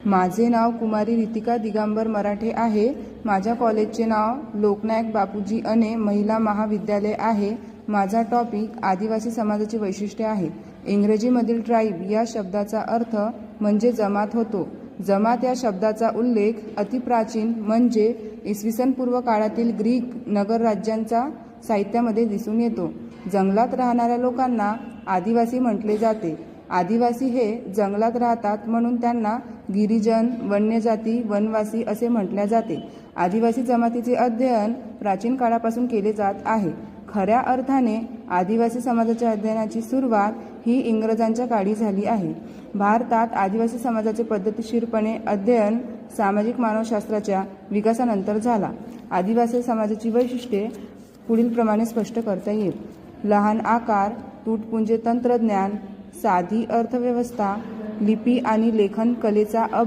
माझे नाव कुमारी रितिका दिगंबर मराठे आहे। माझ्या कॉलेजचे नाव लोकनायक बापूजी अने महिला महाविद्यालय आहे। माझा टॉपिक आदिवासी समाजाची वैशिष्ट्ये आहे। इंग्रजीमधील ट्राइब या शब्दाचा अर्थ म्हणजे जमात होतो। जमात या शब्दाचा उल्लेख अतिप्राचीन म्हणजे इसवी पूर्व काळातील ग्रीक नगर राज्यांच्या साहित्यामध्ये दिसून येतो। जंगलात राहणाऱ्या लोकांना आदिवासी म्हटले जाते। आदिवासी हे जंगलात राहतात म्हणून त्यांना गिरिजन, वन्यजाती, वनवासी असे म्हटले जाते। आदिवासी जमातीचे अध्ययन प्राचीन काळापासून केले जात आहे। खऱ्या अर्थाने आदिवासी समाजाच्या अध्ययनाची सुरुवात ही इंग्रजांच्या काळी झाली आहे। भारतात आदिवासी समाजाचे पद्धतशीरपणे अध्ययन सामाजिक मानवशास्त्राच्या विकासानंतर झाला। आदिवासी समाजाची वैशिष्ट्ये पुढील प्रमाणे स्पष्ट करता येईल। लहान आकार, तुटपुंजे तंत्रज्ञान, साधी अर्थव्यवस्था, लिपी आणि लेखन कलेचा